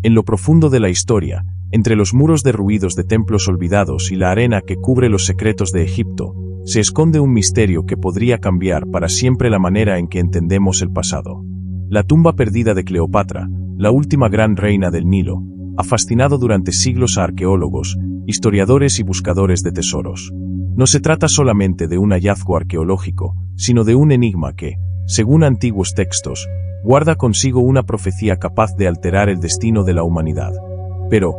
En lo profundo de la historia, entre los muros derruidos de templos olvidados y la arena que cubre los secretos de Egipto, se esconde un misterio que podría cambiar para siempre la manera en que entendemos el pasado. La tumba perdida de Cleopatra, la última gran reina del Nilo, ha fascinado durante siglos a arqueólogos, historiadores y buscadores de tesoros. No se trata solamente de un hallazgo arqueológico, sino de un enigma que, según antiguos textos, guarda consigo una profecía capaz de alterar el destino de la humanidad. Pero,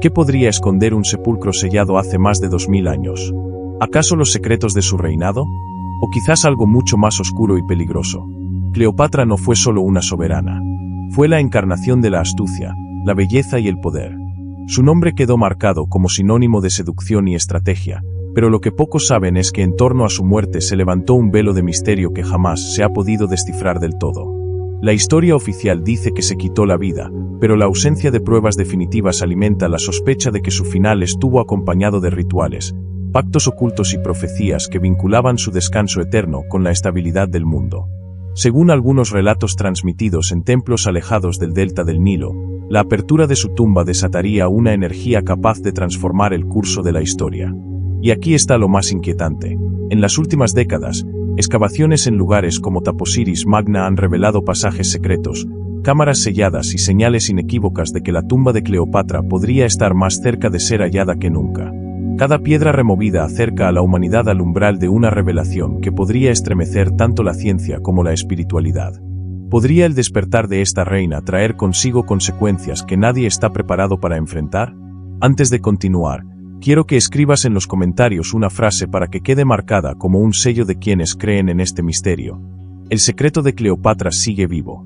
¿qué podría esconder un sepulcro sellado hace más de 2000 años? ¿Acaso los secretos de su reinado? ¿O quizás algo mucho más oscuro y peligroso? Cleopatra no fue solo una soberana. Fue la encarnación de la astucia, la belleza y el poder. Su nombre quedó marcado como sinónimo de seducción y estrategia, pero lo que pocos saben es que en torno a su muerte se levantó un velo de misterio que jamás se ha podido descifrar del todo. La historia oficial dice que se quitó la vida, pero la ausencia de pruebas definitivas alimenta la sospecha de que su final estuvo acompañado de rituales, pactos ocultos y profecías que vinculaban su descanso eterno con la estabilidad del mundo. Según algunos relatos transmitidos en templos alejados del delta del Nilo, la apertura de su tumba desataría una energía capaz de transformar el curso de la historia. Y aquí está lo más inquietante. En las últimas décadas, excavaciones en lugares como Taposiris Magna han revelado pasajes secretos, cámaras selladas y señales inequívocas de que la tumba de Cleopatra podría estar más cerca de ser hallada que nunca. Cada piedra removida acerca a la humanidad al umbral de una revelación que podría estremecer tanto la ciencia como la espiritualidad. ¿Podría el despertar de esta reina traer consigo consecuencias que nadie está preparado para enfrentar? Antes de continuar, quiero que escribas en los comentarios una frase para que quede marcada como un sello de quienes creen en este misterio. El secreto de Cleopatra sigue vivo.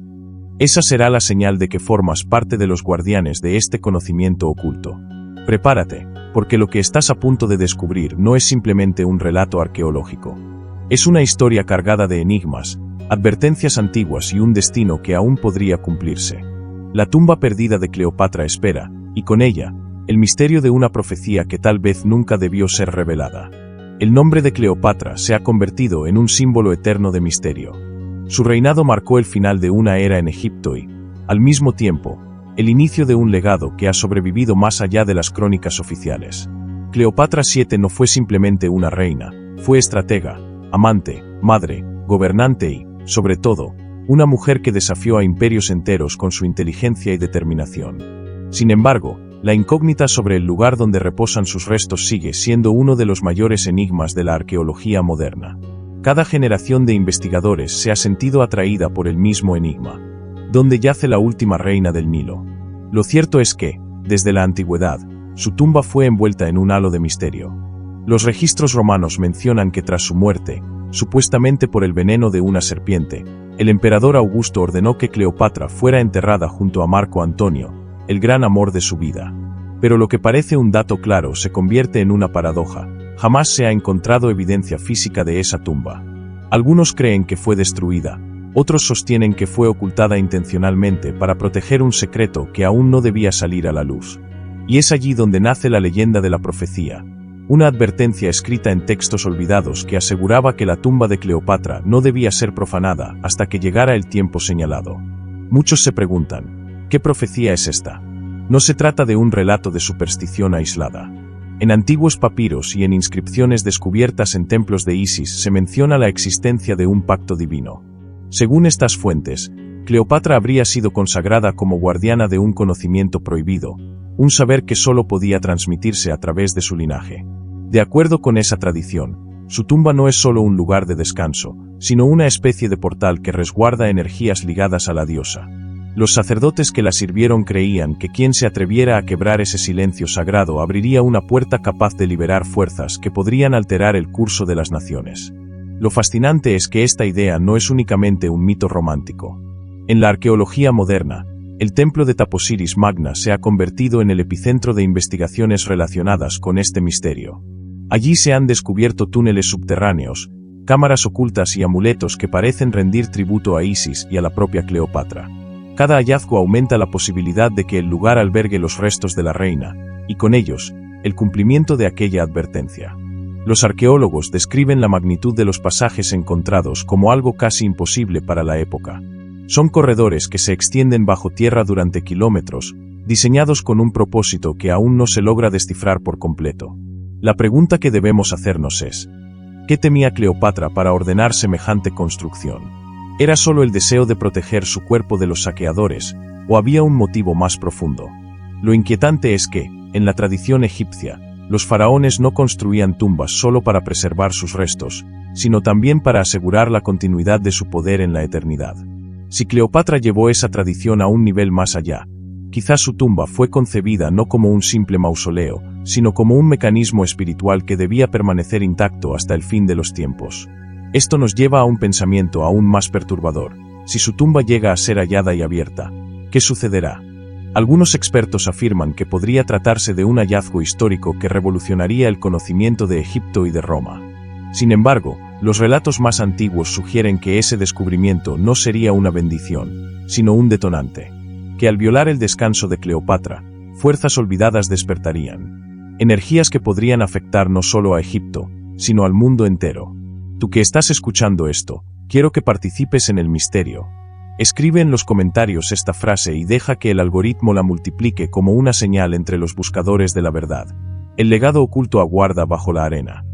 Esa será la señal de que formas parte de los guardianes de este conocimiento oculto. Prepárate, porque lo que estás a punto de descubrir no es simplemente un relato arqueológico. Es una historia cargada de enigmas, advertencias antiguas y un destino que aún podría cumplirse. La tumba perdida de Cleopatra espera, y con ella, el misterio de una profecía que tal vez nunca debió ser revelada. El nombre de Cleopatra se ha convertido en un símbolo eterno de misterio. Su reinado marcó el final de una era en Egipto y, al mismo tiempo, el inicio de un legado que ha sobrevivido más allá de las crónicas oficiales. Cleopatra VII no fue simplemente una reina, fue estratega, amante, madre, gobernante y, sobre todo, una mujer que desafió a imperios enteros con su inteligencia y determinación. Sin embargo, la incógnita sobre el lugar donde reposan sus restos sigue siendo uno de los mayores enigmas de la arqueología moderna. Cada generación de investigadores se ha sentido atraída por el mismo enigma. ¿Dónde yace la última reina del Nilo? Lo cierto es que, desde la antigüedad, su tumba fue envuelta en un halo de misterio. Los registros romanos mencionan que tras su muerte, supuestamente por el veneno de una serpiente, el emperador Augusto ordenó que Cleopatra fuera enterrada junto a Marco Antonio, el gran amor de su vida. Pero lo que parece un dato claro se convierte en una paradoja. Jamás se ha encontrado evidencia física de esa tumba. Algunos creen que fue destruida. Otros sostienen que fue ocultada intencionalmente para proteger un secreto que aún no debía salir a la luz. Y es allí donde nace la leyenda de la profecía, una advertencia escrita en textos olvidados que aseguraba que la tumba de Cleopatra no debía ser profanada hasta que llegara el tiempo señalado. Muchos se preguntan, ¿qué profecía es esta? No se trata de un relato de superstición aislada. En antiguos papiros y en inscripciones descubiertas en templos de Isis se menciona la existencia de un pacto divino. Según estas fuentes, Cleopatra habría sido consagrada como guardiana de un conocimiento prohibido, un saber que solo podía transmitirse a través de su linaje. De acuerdo con esa tradición, su tumba no es solo un lugar de descanso, sino una especie de portal que resguarda energías ligadas a la diosa. Los sacerdotes que la sirvieron creían que quien se atreviera a quebrar ese silencio sagrado abriría una puerta capaz de liberar fuerzas que podrían alterar el curso de las naciones. Lo fascinante es que esta idea no es únicamente un mito romántico. En la arqueología moderna, el templo de Taposiris Magna se ha convertido en el epicentro de investigaciones relacionadas con este misterio. Allí se han descubierto túneles subterráneos, cámaras ocultas y amuletos que parecen rendir tributo a Isis y a la propia Cleopatra. Cada hallazgo aumenta la posibilidad de que el lugar albergue los restos de la reina, y con ellos, el cumplimiento de aquella advertencia. Los arqueólogos describen la magnitud de los pasajes encontrados como algo casi imposible para la época. Son corredores que se extienden bajo tierra durante kilómetros, diseñados con un propósito que aún no se logra descifrar por completo. La pregunta que debemos hacernos es: ¿qué temía Cleopatra para ordenar semejante construcción? ¿Era solo el deseo de proteger su cuerpo de los saqueadores, o había un motivo más profundo? Lo inquietante es que, en la tradición egipcia, los faraones no construían tumbas solo para preservar sus restos, sino también para asegurar la continuidad de su poder en la eternidad. Si Cleopatra llevó esa tradición a un nivel más allá, quizás su tumba fue concebida no como un simple mausoleo, sino como un mecanismo espiritual que debía permanecer intacto hasta el fin de los tiempos. Esto nos lleva a un pensamiento aún más perturbador. Si su tumba llega a ser hallada y abierta, ¿qué sucederá? Algunos expertos afirman que podría tratarse de un hallazgo histórico que revolucionaría el conocimiento de Egipto y de Roma. Sin embargo, los relatos más antiguos sugieren que ese descubrimiento no sería una bendición, sino un detonante. Que al violar el descanso de Cleopatra, fuerzas olvidadas despertarían. Energías que podrían afectar no solo a Egipto, sino al mundo entero. Tú que estás escuchando esto, quiero que participes en el misterio. Escribe en los comentarios esta frase y deja que el algoritmo la multiplique como una señal entre los buscadores de la verdad. El legado oculto aguarda bajo la arena.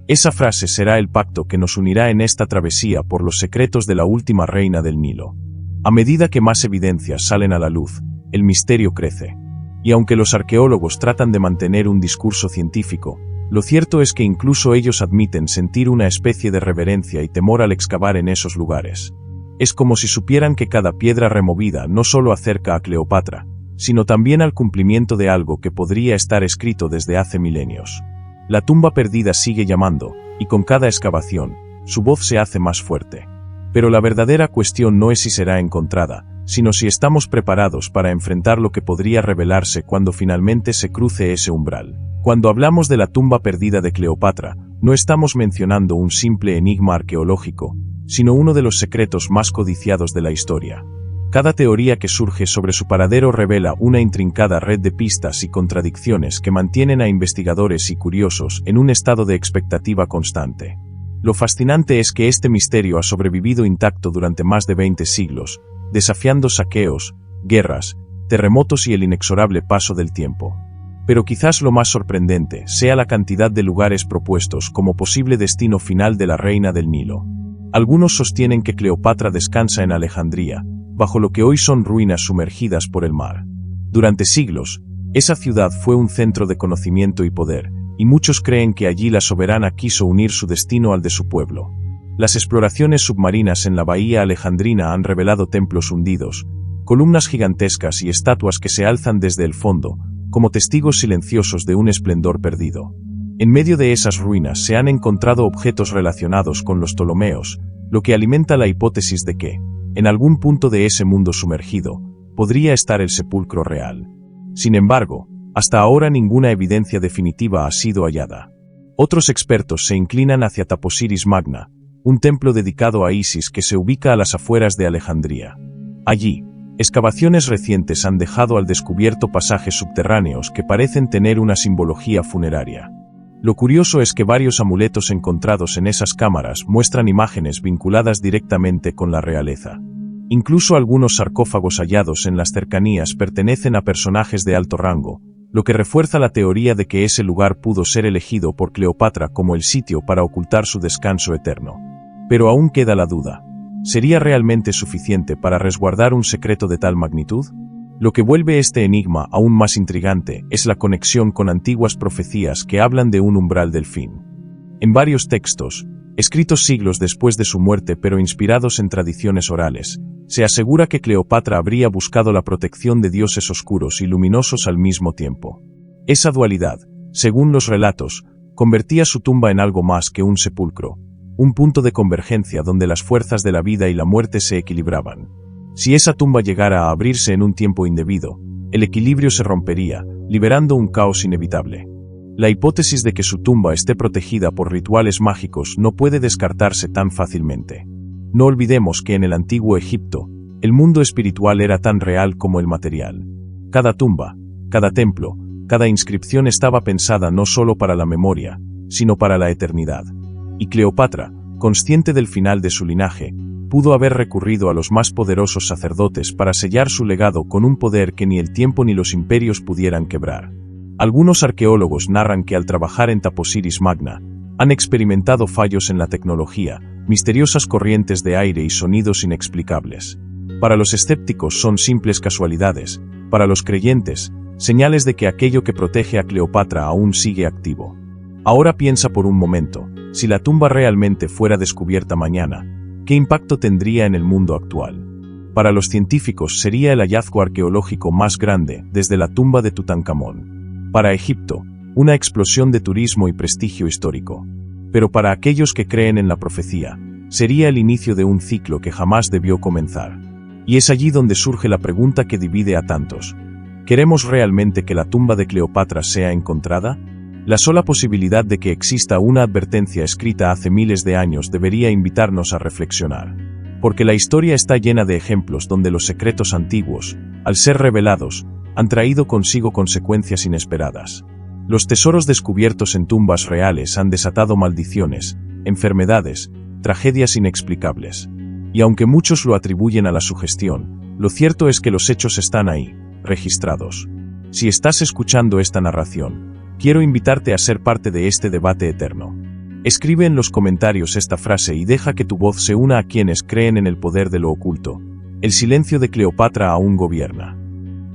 Esa frase será el pacto que nos unirá en esta travesía por los secretos de la última reina del Nilo. A medida que más evidencias salen a la luz, el misterio crece. Y aunque los arqueólogos tratan de mantener un discurso científico, lo cierto es que incluso ellos admiten sentir una especie de reverencia y temor al excavar en esos lugares. Es como si supieran que cada piedra removida no solo acerca a Cleopatra, sino también al cumplimiento de algo que podría estar escrito desde hace milenios. La tumba perdida sigue llamando, y con cada excavación, su voz se hace más fuerte. Pero la verdadera cuestión no es si será encontrada, sino si estamos preparados para enfrentar lo que podría revelarse cuando finalmente se cruce ese umbral. Cuando hablamos de la tumba perdida de Cleopatra, no estamos mencionando un simple enigma arqueológico, sino uno de los secretos más codiciados de la historia. Cada teoría que surge sobre su paradero revela una intrincada red de pistas y contradicciones que mantienen a investigadores y curiosos en un estado de expectativa constante. Lo fascinante es que este misterio ha sobrevivido intacto durante más de 20 siglos, desafiando saqueos, guerras, terremotos y el inexorable paso del tiempo. Pero quizás lo más sorprendente sea la cantidad de lugares propuestos como posible destino final de la reina del Nilo. Algunos sostienen que Cleopatra descansa en Alejandría, bajo lo que hoy son ruinas sumergidas por el mar. Durante siglos, esa ciudad fue un centro de conocimiento y poder, y muchos creen que allí la soberana quiso unir su destino al de su pueblo. Las exploraciones submarinas en la bahía alejandrina han revelado templos hundidos, columnas gigantescas y estatuas que se alzan desde el fondo, como testigos silenciosos de un esplendor perdido. En medio de esas ruinas se han encontrado objetos relacionados con los Ptolomeos, lo que alimenta la hipótesis de que, en algún punto de ese mundo sumergido, podría estar el sepulcro real. Sin embargo, hasta ahora ninguna evidencia definitiva ha sido hallada. Otros expertos se inclinan hacia Taposiris Magna, un templo dedicado a Isis que se ubica a las afueras de Alejandría. Allí, excavaciones recientes han dejado al descubierto pasajes subterráneos que parecen tener una simbología funeraria. Lo curioso es que varios amuletos encontrados en esas cámaras muestran imágenes vinculadas directamente con la realeza. Incluso algunos sarcófagos hallados en las cercanías pertenecen a personajes de alto rango, lo que refuerza la teoría de que ese lugar pudo ser elegido por Cleopatra como el sitio para ocultar su descanso eterno. Pero aún queda la duda. ¿Sería realmente suficiente para resguardar un secreto de tal magnitud? Lo que vuelve este enigma aún más intrigante es la conexión con antiguas profecías que hablan de un umbral del fin. En varios textos, escritos siglos después de su muerte pero inspirados en tradiciones orales, se asegura que Cleopatra habría buscado la protección de dioses oscuros y luminosos al mismo tiempo. Esa dualidad, según los relatos, convertía su tumba en algo más que un sepulcro, un punto de convergencia donde las fuerzas de la vida y la muerte se equilibraban. Si esa tumba llegara a abrirse en un tiempo indebido, el equilibrio se rompería, liberando un caos inevitable. La hipótesis de que su tumba esté protegida por rituales mágicos no puede descartarse tan fácilmente. No olvidemos que en el antiguo Egipto, el mundo espiritual era tan real como el material. Cada tumba, cada templo, cada inscripción estaba pensada no solo para la memoria, sino para la eternidad. Y Cleopatra, consciente del final de su linaje, pudo haber recurrido a los más poderosos sacerdotes para sellar su legado con un poder que ni el tiempo ni los imperios pudieran quebrar. Algunos arqueólogos narran que al trabajar en Taposiris Magna, han experimentado fallos en la tecnología, misteriosas corrientes de aire y sonidos inexplicables. Para los escépticos son simples casualidades, para los creyentes, señales de que aquello que protege a Cleopatra aún sigue activo. Ahora piensa por un momento, si la tumba realmente fuera descubierta mañana, ¿qué impacto tendría en el mundo actual? Para los científicos sería el hallazgo arqueológico más grande desde la tumba de Tutankamón. Para Egipto, una explosión de turismo y prestigio histórico. Pero para aquellos que creen en la profecía, sería el inicio de un ciclo que jamás debió comenzar. Y es allí donde surge la pregunta que divide a tantos. ¿Queremos realmente que la tumba de Cleopatra sea encontrada? La sola posibilidad de que exista una advertencia escrita hace miles de años debería invitarnos a reflexionar. Porque la historia está llena de ejemplos donde los secretos antiguos, al ser revelados, han traído consigo consecuencias inesperadas. Los tesoros descubiertos en tumbas reales han desatado maldiciones, enfermedades, tragedias inexplicables. Y aunque muchos lo atribuyen a la sugestión, lo cierto es que los hechos están ahí, registrados. Si estás escuchando esta narración, quiero invitarte a ser parte de este debate eterno. Escribe en los comentarios esta frase y deja que tu voz se una a quienes creen en el poder de lo oculto. El silencio de Cleopatra aún gobierna.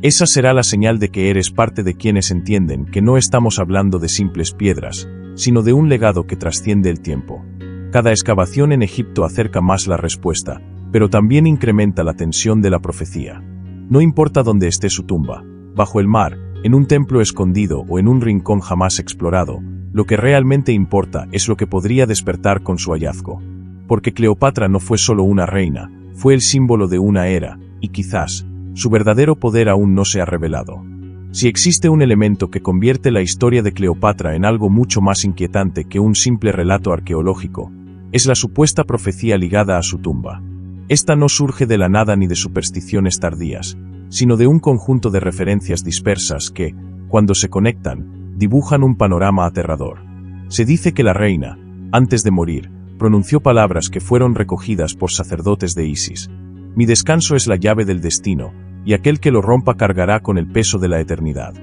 Esa será la señal de que eres parte de quienes entienden que no estamos hablando de simples piedras, sino de un legado que trasciende el tiempo. Cada excavación en Egipto acerca más la respuesta, pero también incrementa la tensión de la profecía. No importa dónde esté su tumba, bajo el mar, en un templo escondido o en un rincón jamás explorado, lo que realmente importa es lo que podría despertar con su hallazgo. Porque Cleopatra no fue solo una reina, fue el símbolo de una era, y quizás, su verdadero poder aún no se ha revelado. Si existe un elemento que convierte la historia de Cleopatra en algo mucho más inquietante que un simple relato arqueológico, es la supuesta profecía ligada a su tumba. Esta no surge de la nada ni de supersticiones tardías, sino de un conjunto de referencias dispersas que, cuando se conectan, dibujan un panorama aterrador. Se dice que la reina, antes de morir, pronunció palabras que fueron recogidas por sacerdotes de Isis. Mi descanso es la llave del destino, y aquel que lo rompa cargará con el peso de la eternidad.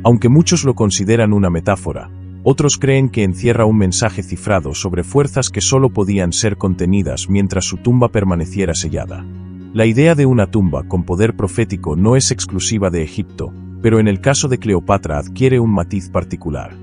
Aunque muchos lo consideran una metáfora, otros creen que encierra un mensaje cifrado sobre fuerzas que solo podían ser contenidas mientras su tumba permaneciera sellada. La idea de una tumba con poder profético no es exclusiva de Egipto, pero en el caso de Cleopatra adquiere un matiz particular.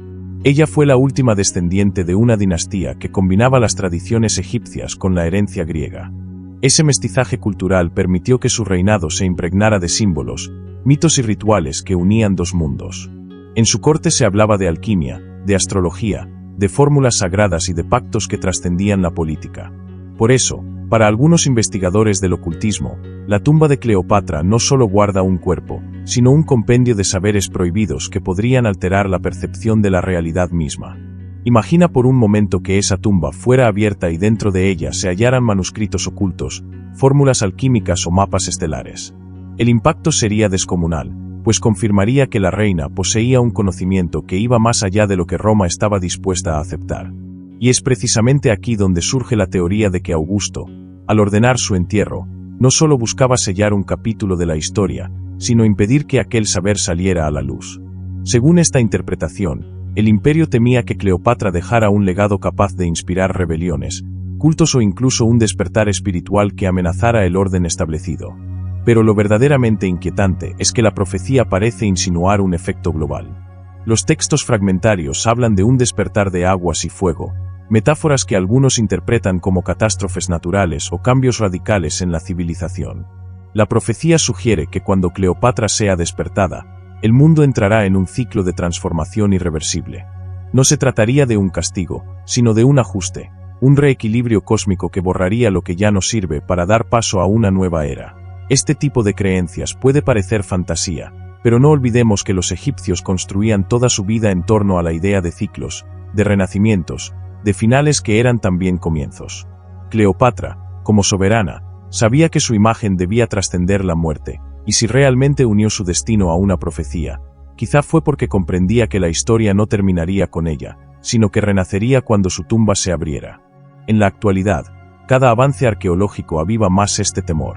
Ella fue la última descendiente de una dinastía que combinaba las tradiciones egipcias con la herencia griega. Ese mestizaje cultural permitió que su reinado se impregnara de símbolos, mitos y rituales que unían dos mundos. En su corte se hablaba de alquimia, de astrología, de fórmulas sagradas y de pactos que trascendían la política. Por eso, para algunos investigadores del ocultismo, la tumba de Cleopatra no solo guarda un cuerpo, sino un compendio de saberes prohibidos que podrían alterar la percepción de la realidad misma. Imagina por un momento que esa tumba fuera abierta y dentro de ella se hallaran manuscritos ocultos, fórmulas alquímicas o mapas estelares. El impacto sería descomunal, pues confirmaría que la reina poseía un conocimiento que iba más allá de lo que Roma estaba dispuesta a aceptar. Y es precisamente aquí donde surge la teoría de que Augusto, al ordenar su entierro, no solo buscaba sellar un capítulo de la historia, sino impedir que aquel saber saliera a la luz. Según esta interpretación, el imperio temía que Cleopatra dejara un legado capaz de inspirar rebeliones, cultos o incluso un despertar espiritual que amenazara el orden establecido. Pero lo verdaderamente inquietante es que la profecía parece insinuar un efecto global. Los textos fragmentarios hablan de un despertar de aguas y fuego, metáforas que algunos interpretan como catástrofes naturales o cambios radicales en la civilización. La profecía sugiere que cuando Cleopatra sea despertada, el mundo entrará en un ciclo de transformación irreversible. No se trataría de un castigo, sino de un ajuste, un reequilibrio cósmico que borraría lo que ya no sirve para dar paso a una nueva era. Este tipo de creencias puede parecer fantasía, pero no olvidemos que los egipcios construían toda su vida en torno a la idea de ciclos, de renacimientos, de finales que eran también comienzos. Cleopatra, como soberana, sabía que su imagen debía trascender la muerte, y si realmente unió su destino a una profecía, quizá fue porque comprendía que la historia no terminaría con ella, sino que renacería cuando su tumba se abriera. En la actualidad, cada avance arqueológico aviva más este temor.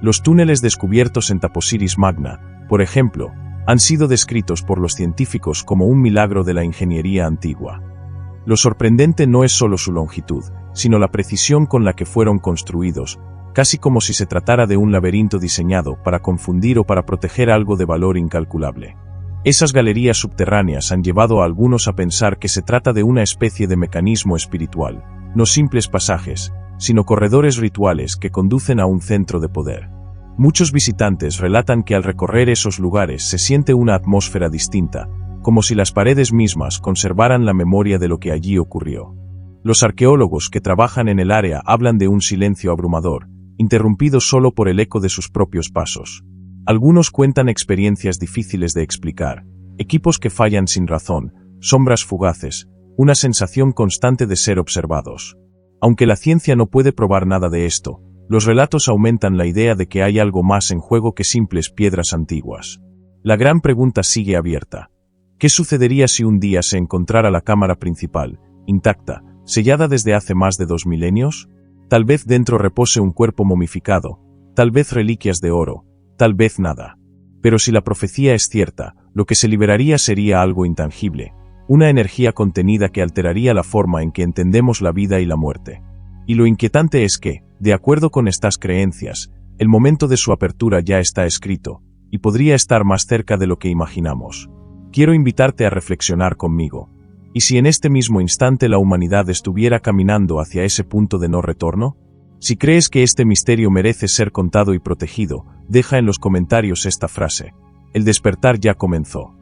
Los túneles descubiertos en Taposiris Magna, por ejemplo, han sido descritos por los científicos como un milagro de la ingeniería antigua. Lo sorprendente no es solo su longitud, sino la precisión con la que fueron construidos, casi como si se tratara de un laberinto diseñado para confundir o para proteger algo de valor incalculable. Esas galerías subterráneas han llevado a algunos a pensar que se trata de una especie de mecanismo espiritual, no simples pasajes, sino corredores rituales que conducen a un centro de poder. Muchos visitantes relatan que al recorrer esos lugares se siente una atmósfera distinta, como si las paredes mismas conservaran la memoria de lo que allí ocurrió. Los arqueólogos que trabajan en el área hablan de un silencio abrumador, interrumpido solo por el eco de sus propios pasos. Algunos cuentan experiencias difíciles de explicar, equipos que fallan sin razón, sombras fugaces, una sensación constante de ser observados. Aunque la ciencia no puede probar nada de esto, los relatos aumentan la idea de que hay algo más en juego que simples piedras antiguas. La gran pregunta sigue abierta. ¿Qué sucedería si un día se encontrara la cámara principal, intacta, sellada desde hace más de 2 milenios? Tal vez dentro repose un cuerpo momificado, tal vez reliquias de oro, tal vez nada. Pero si la profecía es cierta, lo que se liberaría sería algo intangible, una energía contenida que alteraría la forma en que entendemos la vida y la muerte. Y lo inquietante es que, de acuerdo con estas creencias, el momento de su apertura ya está escrito, y podría estar más cerca de lo que imaginamos. Quiero invitarte a reflexionar conmigo. ¿Y si en este mismo instante la humanidad estuviera caminando hacia ese punto de no retorno? Si crees que este misterio merece ser contado y protegido, deja en los comentarios esta frase: el despertar ya comenzó.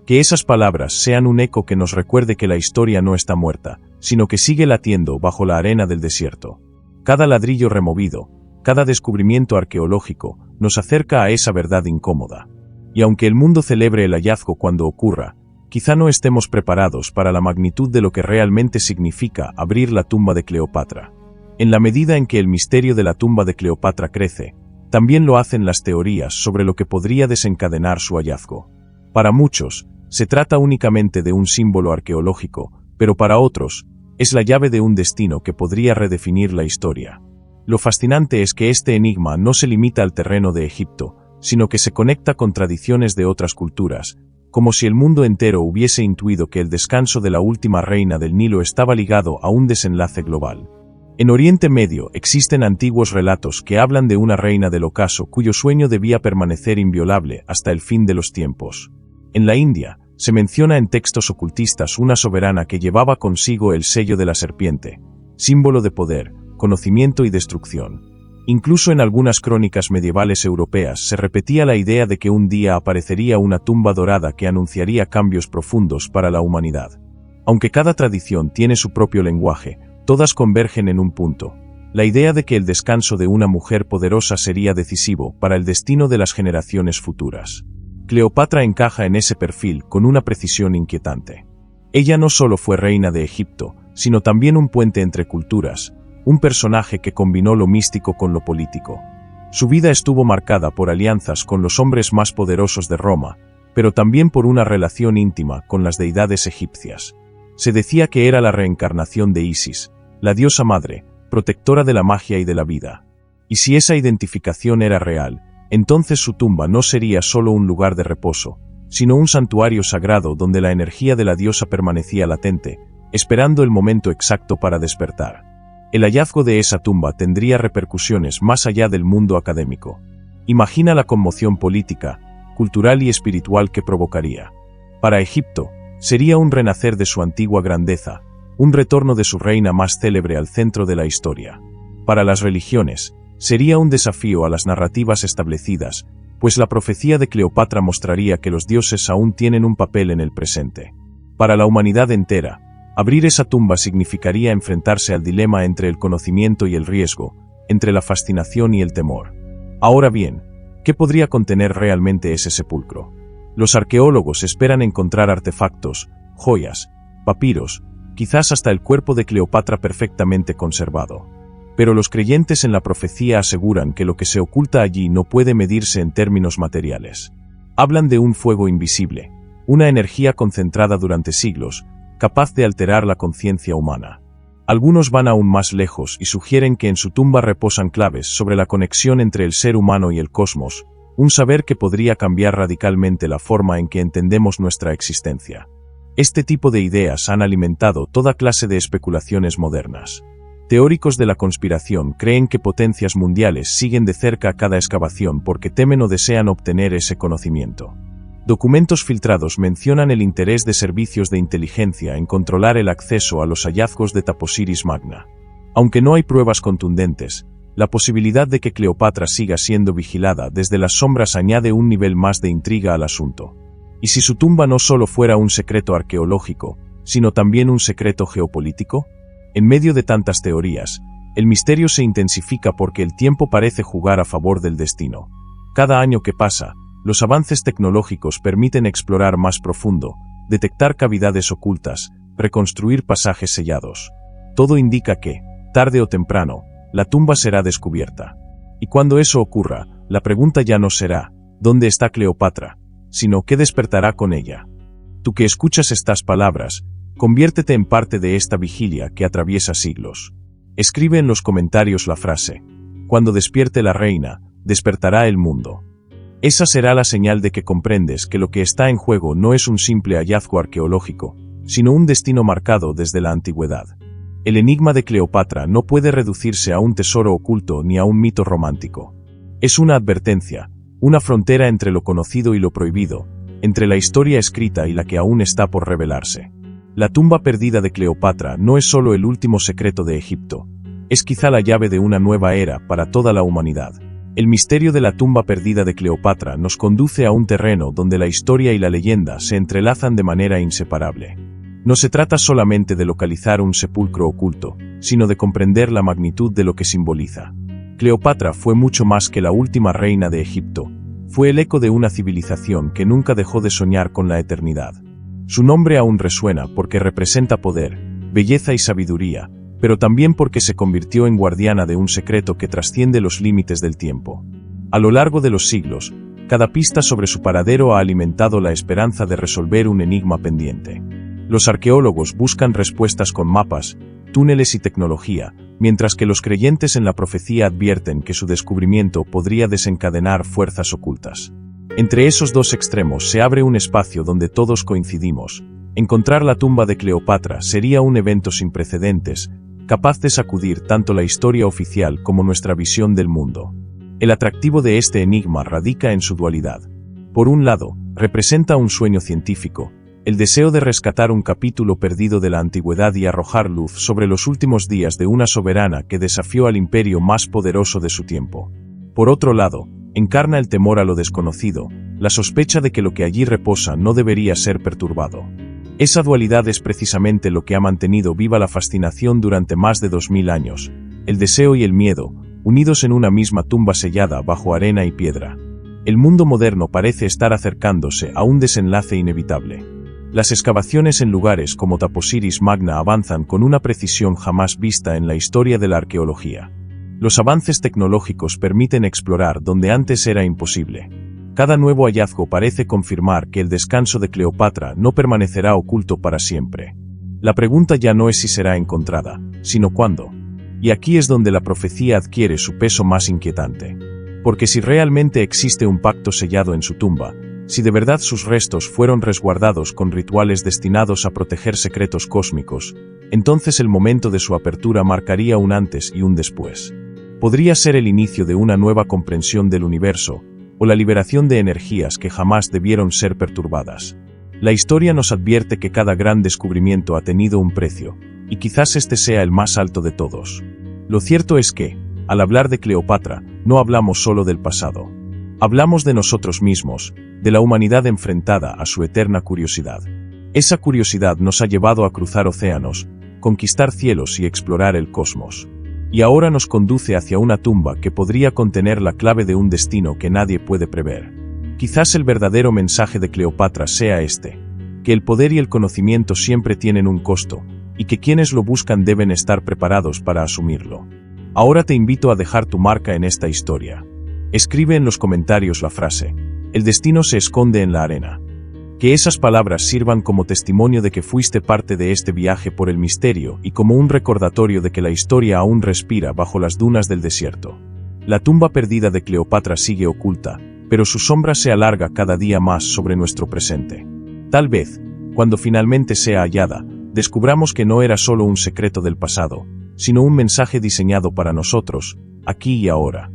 Que esas palabras sean un eco que nos recuerde que la historia no está muerta, sino que sigue latiendo bajo la arena del desierto. Cada ladrillo removido, cada descubrimiento arqueológico, nos acerca a esa verdad incómoda. Y aunque el mundo celebre el hallazgo cuando ocurra, quizá no estemos preparados para la magnitud de lo que realmente significa abrir la tumba de Cleopatra. En la medida en que el misterio de la tumba de Cleopatra crece, también lo hacen las teorías sobre lo que podría desencadenar su hallazgo. Para muchos, se trata únicamente de un símbolo arqueológico, pero para otros, es la llave de un destino que podría redefinir la historia. Lo fascinante es que este enigma no se limita al terreno de Egipto, sino que se conecta con tradiciones de otras culturas, como si el mundo entero hubiese intuido que el descanso de la última reina del Nilo estaba ligado a un desenlace global. En Oriente Medio existen antiguos relatos que hablan de una reina del ocaso cuyo sueño debía permanecer inviolable hasta el fin de los tiempos. En la India, se menciona en textos ocultistas una soberana que llevaba consigo el sello de la serpiente, símbolo de poder, conocimiento y destrucción. Incluso en algunas crónicas medievales europeas se repetía la idea de que un día aparecería una tumba dorada que anunciaría cambios profundos para la humanidad. Aunque cada tradición tiene su propio lenguaje, todas convergen en un punto: la idea de que el descanso de una mujer poderosa sería decisivo para el destino de las generaciones futuras. Cleopatra encaja en ese perfil con una precisión inquietante. Ella no solo fue reina de Egipto, sino también un puente entre culturas, un personaje que combinó lo místico con lo político. Su vida estuvo marcada por alianzas con los hombres más poderosos de Roma, pero también por una relación íntima con las deidades egipcias. Se decía que era la reencarnación de Isis, la diosa madre, protectora de la magia y de la vida. Y si esa identificación era real, entonces su tumba no sería solo un lugar de reposo, sino un santuario sagrado donde la energía de la diosa permanecía latente, esperando el momento exacto para despertar. El hallazgo de esa tumba tendría repercusiones más allá del mundo académico. Imagina la conmoción política, cultural y espiritual que provocaría. Para Egipto, sería un renacer de su antigua grandeza, un retorno de su reina más célebre al centro de la historia. Para las religiones, sería un desafío a las narrativas establecidas, pues la profecía de Cleopatra mostraría que los dioses aún tienen un papel en el presente. Para la humanidad entera, abrir esa tumba significaría enfrentarse al dilema entre el conocimiento y el riesgo, entre la fascinación y el temor. Ahora bien, ¿qué podría contener realmente ese sepulcro? Los arqueólogos esperan encontrar artefactos, joyas, papiros, quizás hasta el cuerpo de Cleopatra perfectamente conservado. Pero los creyentes en la profecía aseguran que lo que se oculta allí no puede medirse en términos materiales. Hablan de un fuego invisible, una energía concentrada durante siglos, capaz de alterar la conciencia humana. Algunos van aún más lejos y sugieren que en su tumba reposan claves sobre la conexión entre el ser humano y el cosmos, un saber que podría cambiar radicalmente la forma en que entendemos nuestra existencia. Este tipo de ideas han alimentado toda clase de especulaciones modernas. Teóricos de la conspiración creen que potencias mundiales siguen de cerca cada excavación porque temen o desean obtener ese conocimiento. Documentos filtrados mencionan el interés de servicios de inteligencia en controlar el acceso a los hallazgos de Taposiris Magna. Aunque no hay pruebas contundentes, la posibilidad de que Cleopatra siga siendo vigilada desde las sombras añade un nivel más de intriga al asunto. ¿Y si su tumba no solo fuera un secreto arqueológico, sino también un secreto geopolítico? En medio de tantas teorías, el misterio se intensifica porque el tiempo parece jugar a favor del destino. Cada año que pasa, los avances tecnológicos permiten explorar más profundo, detectar cavidades ocultas, reconstruir pasajes sellados. Todo indica que, tarde o temprano, la tumba será descubierta. Y cuando eso ocurra, la pregunta ya no será, ¿dónde está Cleopatra?, sino ¿qué despertará con ella? Tú que escuchas estas palabras, conviértete en parte de esta vigilia que atraviesa siglos. Escribe en los comentarios la frase: cuando despierte la reina, despertará el mundo. Esa será la señal de que comprendes que lo que está en juego no es un simple hallazgo arqueológico, sino un destino marcado desde la antigüedad. El enigma de Cleopatra no puede reducirse a un tesoro oculto ni a un mito romántico. Es una advertencia, una frontera entre lo conocido y lo prohibido, entre la historia escrita y la que aún está por revelarse. La tumba perdida de Cleopatra no es solo el último secreto de Egipto, es quizá la llave de una nueva era para toda la humanidad. El misterio de la tumba perdida de Cleopatra nos conduce a un terreno donde la historia y la leyenda se entrelazan de manera inseparable. No se trata solamente de localizar un sepulcro oculto, sino de comprender la magnitud de lo que simboliza. Cleopatra fue mucho más que la última reina de Egipto, fue el eco de una civilización que nunca dejó de soñar con la eternidad. Su nombre aún resuena porque representa poder, belleza y sabiduría, pero también porque se convirtió en guardiana de un secreto que trasciende los límites del tiempo. A lo largo de los siglos, cada pista sobre su paradero ha alimentado la esperanza de resolver un enigma pendiente. Los arqueólogos buscan respuestas con mapas, túneles y tecnología, mientras que los creyentes en la profecía advierten que su descubrimiento podría desencadenar fuerzas ocultas. Entre esos dos extremos se abre un espacio donde todos coincidimos. Encontrar la tumba de Cleopatra sería un evento sin precedentes, capaz de sacudir tanto la historia oficial como nuestra visión del mundo. El atractivo de este enigma radica en su dualidad. Por un lado, representa un sueño científico, el deseo de rescatar un capítulo perdido de la antigüedad y arrojar luz sobre los últimos días de una soberana que desafió al imperio más poderoso de su tiempo. Por otro lado, encarna el temor a lo desconocido, la sospecha de que lo que allí reposa no debería ser perturbado. Esa dualidad es precisamente lo que ha mantenido viva la fascinación durante más de 2000 años, el deseo y el miedo, unidos en una misma tumba sellada bajo arena y piedra. El mundo moderno parece estar acercándose a un desenlace inevitable. Las excavaciones en lugares como Taposiris Magna avanzan con una precisión jamás vista en la historia de la arqueología. Los avances tecnológicos permiten explorar donde antes era imposible. Cada nuevo hallazgo parece confirmar que el descanso de Cleopatra no permanecerá oculto para siempre. La pregunta ya no es si será encontrada, sino cuándo. Y aquí es donde la profecía adquiere su peso más inquietante. Porque si realmente existe un pacto sellado en su tumba, si de verdad sus restos fueron resguardados con rituales destinados a proteger secretos cósmicos, entonces el momento de su apertura marcaría un antes y un después. Podría ser el inicio de una nueva comprensión del universo, o la liberación de energías que jamás debieron ser perturbadas. La historia nos advierte que cada gran descubrimiento ha tenido un precio, y quizás este sea el más alto de todos. Lo cierto es que, al hablar de Cleopatra, no hablamos solo del pasado. Hablamos de nosotros mismos, de la humanidad enfrentada a su eterna curiosidad. Esa curiosidad nos ha llevado a cruzar océanos, conquistar cielos y explorar el cosmos. Y ahora nos conduce hacia una tumba que podría contener la clave de un destino que nadie puede prever. Quizás el verdadero mensaje de Cleopatra sea este: que el poder y el conocimiento siempre tienen un costo, y que quienes lo buscan deben estar preparados para asumirlo. Ahora te invito a dejar tu marca en esta historia. Escribe en los comentarios la frase: el destino se esconde en la arena. Que esas palabras sirvan como testimonio de que fuiste parte de este viaje por el misterio y como un recordatorio de que la historia aún respira bajo las dunas del desierto. La tumba perdida de Cleopatra sigue oculta, pero su sombra se alarga cada día más sobre nuestro presente. Tal vez, cuando finalmente sea hallada, descubramos que no era solo un secreto del pasado, sino un mensaje diseñado para nosotros, aquí y ahora.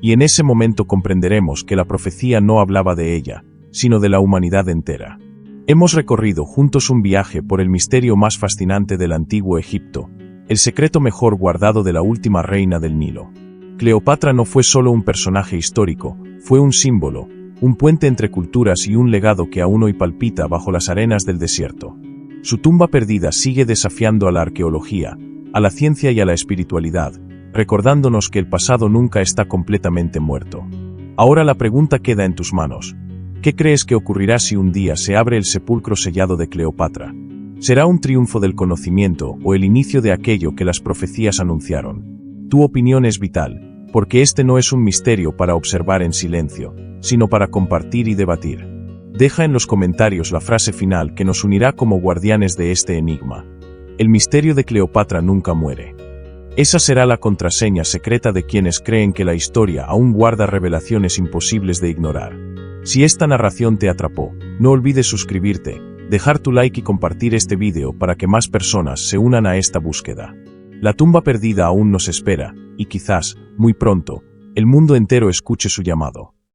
Y en ese momento comprenderemos que la profecía no hablaba de ella, sino de la humanidad entera. Hemos recorrido juntos un viaje por el misterio más fascinante del antiguo Egipto, el secreto mejor guardado de la última reina del Nilo. Cleopatra no fue solo un personaje histórico, fue un símbolo, un puente entre culturas y un legado que aún hoy palpita bajo las arenas del desierto. Su tumba perdida sigue desafiando a la arqueología, a la ciencia y a la espiritualidad, recordándonos que el pasado nunca está completamente muerto. Ahora la pregunta queda en tus manos. ¿Qué crees que ocurrirá si un día se abre el sepulcro sellado de Cleopatra? ¿Será un triunfo del conocimiento o el inicio de aquello que las profecías anunciaron? Tu opinión es vital, porque este no es un misterio para observar en silencio, sino para compartir y debatir. Deja en los comentarios la frase final que nos unirá como guardianes de este enigma. El misterio de Cleopatra nunca muere. Esa será la contraseña secreta de quienes creen que la historia aún guarda revelaciones imposibles de ignorar. Si esta narración te atrapó, no olvides suscribirte, dejar tu like y compartir este vídeo para que más personas se unan a esta búsqueda. La tumba perdida aún nos espera, y quizás, muy pronto, el mundo entero escuche su llamado.